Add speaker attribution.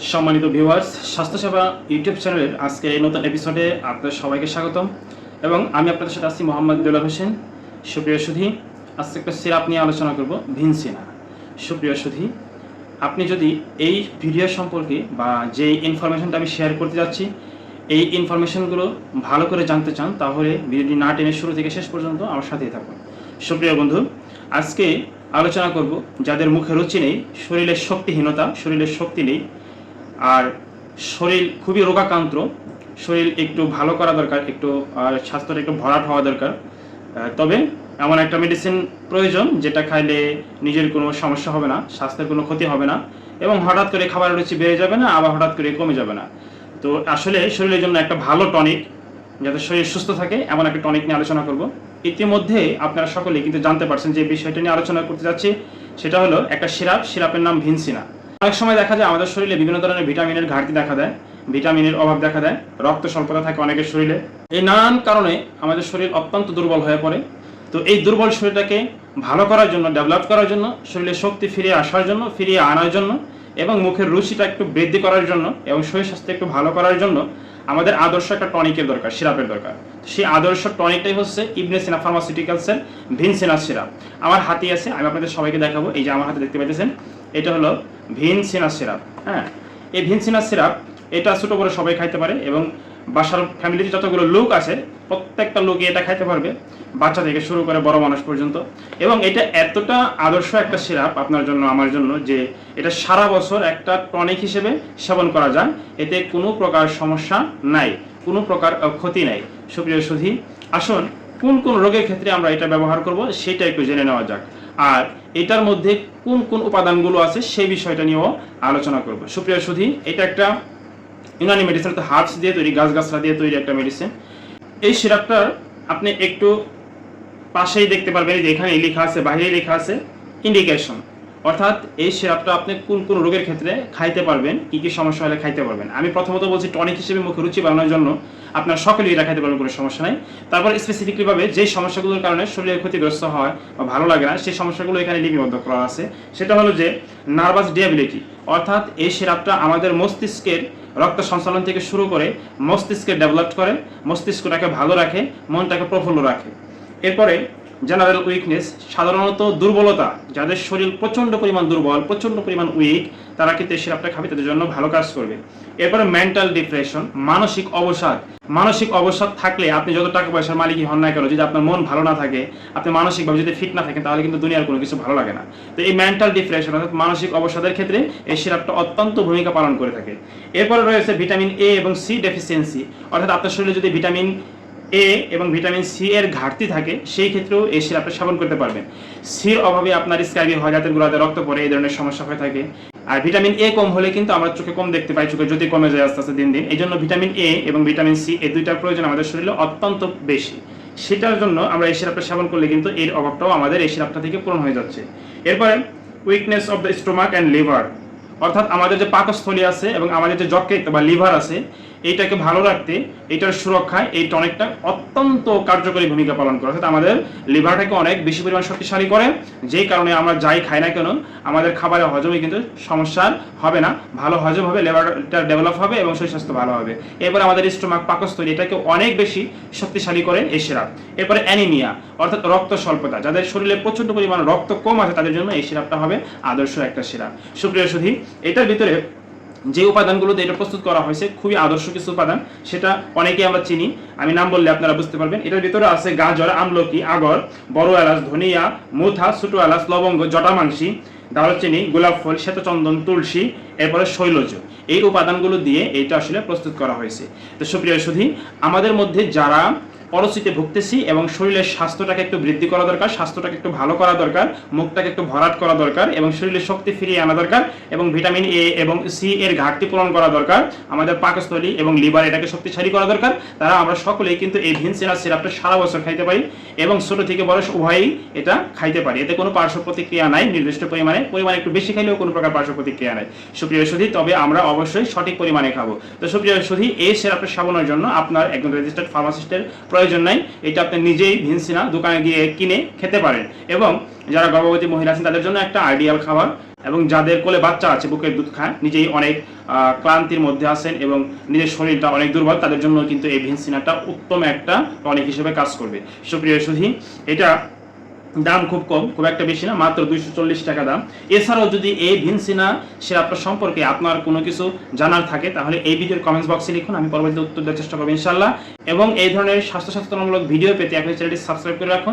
Speaker 1: সম্মানিত ভিউয়ার্স, স্বাস্থ্যসেবা ইউটিউব চ্যানেলের আজকে এই নতুন এপিসোডে আপনাদের সবাইকে স্বাগতম এবং আমি আপনাদের সাথে আছি মোহাম্মদ দেলোয়ার হোসেন। সুপ্রিয় সুধী, আজকে একটা সিরাপ নিয়ে আলোচনা করব, ভিনসিনা। সুপ্রিয় সুধী, আপনি যদি এই ভিডিও সম্পর্কে বা যে ইনফরমেশনটা আমি শেয়ার করতে যাচ্ছি এই ইনফরমেশনগুলো ভালো করে জানতে চান, তাহলে ভিডিওটি না টেনে শুরু থেকে শেষ পর্যন্ত আমার সাথেই থাকুন। সুপ্রিয় বন্ধু, আজকে আলোচনা করব যাদের মুখে রুচি নেই, শরীরের শক্তিহীনতা, শরীরের শক্তি নেই, আর শরীর খুবই রোগাক্রান্ত, শরীর একটু ভালো করা দরকার, একটু স্বাস্থ্যটা একটু ভরাট হওয়া দরকার। তবে এমন একটা মেডিসিন প্রয়োজন যেটা খাইলে নিজের কোনো সমস্যা হবে না, স্বাস্থ্যের কোনো ক্ষতি হবে না এবং হঠাৎ করে খাবারের রুচি বেড়ে যাবে না, আবার হঠাৎ করে কমে যাবে না। তো আসলে শরীরের জন্য একটা ভালো টনিক, যাতে শরীর সুস্থ থাকে, এমন একটা টনিক নিয়ে আলোচনা করব। ইতিমধ্যে আপনারা সকলেই কিন্তু জানতে পারছেন যে বিষয়টা নিয়ে আলোচনা করতে যাচ্ছি, সেটা হলো একটা সিরাপের নাম ভিনসিনা। অনেক সময় দেখা যায় আমাদের শরীরে বিভিন্ন ধরনের ভিটামিনের ঘাটতি দেখা দেয়, ভিটামিনের অভাব দেখা দেয়, রক্ত স্বল্পতা থাকে অনেকের শরীরে। এই নানান কারণে আমাদের শরীর অত্যন্ত দুর্বল হয়ে পড়ে। তো এই দুর্বল শরীরটাকে ভালো করার জন্য, ডেভেলপ করার জন্য, শরীরের শক্তি ফিরিয়ে আসার জন্য, ফিরিয়ে আনার জন্য এবং মুখের রুচিটা একটু বৃদ্ধি করার জন্য এবং শরীর স্বাস্থ্য একটু ভালো করার জন্য আমাদের আদর্শ একটা টনিকের দরকার, সিরাপের দরকার। সেই আদর্শ টনিকটাই হচ্ছে ইবনে সিনা ফার্মাসিউটিক্যালসের ভিনসিনা সিরাপ। আমার হাতে আছে, আমি আপনাদের সবাইকে দেখাবো। এই যে আমার হাতে দেখতে পাইতেছেন, এটা হলো ভিনসিনা সিরাপ। হ্যাঁ, এই ভিনসিনা সিরাপ এটা ছোটো বড় সবাই খাইতে পারে এবং বাসার ফ্যামিলিতে যতগুলো লোক আছে প্রত্যেকটা লোকই এটা খাইতে পারবে, বাচ্চা থেকে শুরু করে বড় মানুষ পর্যন্ত। এবং এটা এতটা আদর্শ একটা সিরাপ আপনার জন্য, আমার জন্য, যে এটা সারা বছর একটা টনিক হিসেবে সেবন করা যায়। এতে কোনো প্রকার সমস্যা নাই, কোনো প্রকার ক্ষতি নাই। সুপ্রিয় সুধী, আসুন কোন কোন রোগের ক্ষেত্রে আমরা এটা ব্যবহার করব সেটা একটু জেনে নেওয়া যাক, আর এটার মধ্যে কোন কোন উপাদানগুলো আছে সেই বিষয়টা নিয়েও আলোচনা করব। সুপ্রিয় সুধী, এটা একটা ইউনানি মেডিসিন, তো হার্বস দিয়ে তৈরি, গাছগাছরা দিয়ে তৈরি একটা মেডিসিন। এই সিরাপটার আপনি একটু পাশেই দেখতে পারবেন যে এখানে লেখা আছে, বাইরে লেখা আছে ইন্ডিকেশন, অর্থাৎ এই সিরাপটা আপনি কোন কোন রোগের ক্ষেত্রে খাইতে পারবেন, কি কি সমস্যা হলে খাইতে পারবেন। আমি প্রথমত বলছি টনিক হিসেবে মুখে রুচি বাড়ানোর জন্য আপনার সকলেই এটা খাইতে পারবেন, কোনো সমস্যা নাই। তারপর স্পেসিফিকলিভাবে যে সমস্যাগুলোর কারণে শরীরের ক্ষতিগ্রস্ত হয় বা ভালো লাগে না, সেই সমস্যাগুলো এখানে লিপিবদ্ধ করা আছে। সেটা হলো যে নার্ভাস ডিয়াবিলিটি, অর্থাৎ এই সিরাপটা আমাদের মস্তিষ্কের রক্ত সঞ্চালন থেকে শুরু করে মস্তিষ্কে ডেভেলপ করে, মস্তিষ্কটাকে ভালো রাখে, মনটাকে প্রফুল্ল রাখে। এরপরে জেনারেল উইকনেস, সাধারণত দুর্বলতা, যাদের শরীর প্রচণ্ড পরিমাণ দুর্বল, প্রচণ্ড পরিমাণ উইক, তারা কিন্তু এই সিরাপটা খাবে, তাদের জন্য ভালো কাজ করবে। এরপরে মেন্টাল ডিপ্রেশন, মানসিক অবসাদ। মানসিক অবসাদ থাকলে আপনি যত টাকা পয়সার মালিকই হন না কেন, যদি আপনার মন ভালো না থাকে, আপনি মানসিকভাবে যদি ফিট না থাকেন, তাহলে কিন্তু দুনিয়ার কোনো কিছু ভালো লাগে না। তো এই মেন্টাল ডিপ্রেশন অর্থাৎ মানসিক অবসাদের ক্ষেত্রে এই সিরাপটা অত্যন্ত ভূমিকা পালন করে থাকে। এরপরে রয়েছে ভিটামিন এ এবং সি ডেফিসিয়েন্সি, অর্থাৎ আপনার শরীরে যদি ভিটামিন এ এবং ভিটামিন সি এর ঘাটতি থাকে, সেই ক্ষেত্রেও এই সিরাপটা সেবন করতে পারবেন। সির অভাবে আপনার স্ক্যাবি হয়, দাঁতের গোড়াতে রক্ত পড়ে, এই ধরনের সমস্যা হয়ে থাকে। আর ভিটামিন এ কম হলে কিন্তু আমরা চোখে কম দেখতে পাই, চোখে জ্যোতি কমে যায় আস্তে আস্তে দিন দিন। এই জন্য ভিটামিন এ এবং ভিটামিন সি এই দুইটার প্রয়োজন আমাদের শরীরে অত্যন্ত বেশি। সেটার জন্য আমরা এই সিরাপটা সেবন করলে কিন্তু এর অভাবটাও আমাদের এই সিরাপটা থেকে পূরণ হয়ে যাচ্ছে। এরপরে weakness of the stomach and liver, অর্থাৎ আমাদের যে পাকস্থলী আছে এবং আমাদের যে যকৃৎ বা লিভার আছে, এইটাকে ভালো রাখতে, এইটার সুরক্ষায় এই টনিকটা অত্যন্ত কার্যকরী ভূমিকা পালন করে। অর্থাৎ আমাদের লিভারটাকে অনেক বেশি পরিমাণ শক্তিশালী করে, যেই কারণে আমরা যাই খাই না কেন আমাদের খাবারের হজমে কিন্তু সমস্যা হবে না, ভালো হজম হবে, লিভারটা ডেভেলপ হবে এবং শরীর স্বাস্থ্য ভালো হবে। এরপরে আমাদের স্টোমাক, পাকস্থলী, এটাকে অনেক বেশি শক্তিশালী করে এই সিরাপ। এরপরে অ্যানিমিয়া অর্থাৎ রক্ত স্বল্পতা, যাদের শরীরে প্রচণ্ড পরিমাণ রক্ত কম আছে, তাদের জন্য এই সিরাপটা হবে আদর্শ একটা সিরাপ। সুপ্রিয় সুধী, এটার ভিতরে যে উপাদানগুলো দিয়ে এটা প্রস্তুত করা হয়েছে খুবই আদর্শ কিছু উপাদান, সেটা অনেকেই আমরা চিনি, আমি নাম বললে আপনারা বুঝতে পারবেন। এটার ভিতরে আছে গাজর, আমলকি, আগর, বড় এলাচ, ধনিয়া, মুথা, ছোট এলাচ, লবঙ্গ, জটামাংসি, দারুচিনি, গোলাপ ফুল, শ্বেতচন্দন, তুলসী, এরপরে শৈলজ। এই উপাদানগুলো দিয়ে এইটা আসলে প্রস্তুত করা হয়েছে। তো সুপ্রিয় সুধী, আমাদের মধ্যে যারা অরুচিতে ভুগতেছি এবং শরীরের স্বাস্থ্যটাকে একটু বৃদ্ধি করা দরকার, স্বাস্থ্যটাকে একটু ভালো করা দরকার, মুখটাকে একটু ভরাট করা দরকার এবং শরীরের শক্তি ফিরিয়ে আনা দরকার এবং ভিটামিন এ এবং সি এর ঘাটতি পূরণ করা দরকার, আমাদের পাকস্থলী এবং লিভার এটাকে শক্তিশালী করা দরকার, তারা আমরা সকলেই কিন্তু এই ভিনসিনা সিরাপটা সারা বছর খাইতে পারি এবং ছোট থেকে বড় উভয়ই এটা খাইতে পারি। এতে কোনো পার্শ্ব প্রতিক্রিয়া নাই, নির্দিষ্ট পরিমাণে একটু বেশি খাইলেও কোনো প্রকার পার্শ্ব প্রতিক্রিয়া নাই। সুপ্রিয় সুধী, তবে আমরা অবশ্যই সঠিক পরিমাণে খাবো। তো সুপ্রিয় সুধী, এই সিরাপটা সেবনের জন্য আপনার একজন রেজিস্টার্ড ফার্মাসিস্টের প্রয়োজন নাই, এটা আপনি নিজেই ভিনসিনা দোকানে গিয়ে কিনে খেতে পারেন। এবং যারা গর্ভবতী মহিলা আছেন তাদের জন্য একটা আইডিয়াল খাবার, এবং যাদের কোলে বাচ্চা আছে, বুকের দুধ খায়, নিজেই অনেক ক্লান্তির মধ্যে আছেন এবং নিজের শরীরটা অনেক দুর্বল, তাদের জন্য কিন্তু এই ভিনসিনাটা উত্তম একটা টনিক হিসেবে কাজ করবে। সুপ্রিয় সুধী, এটা দাম খুব কম, খুব একটা বেশি না, মাত্র 240 টাকা দাম। এছাড়াও যদি এই ভিনসিনা সিরাপটা সম্পর্কে আপনার কোনো কিছু জানার থাকে তাহলে এই ভিডিওর কমেন্টস বক্সে লিখুন, আমি পরবর্তীতে উত্তর দেওয়ার চেষ্টা করবো ইনশাআল্লাহ। এবং এই ধরনের স্বাস্থ্য সচেতনমূলক ভিডিও পেতে আপনি চ্যানেলটি সাবস্ক্রাইব করে রাখুন।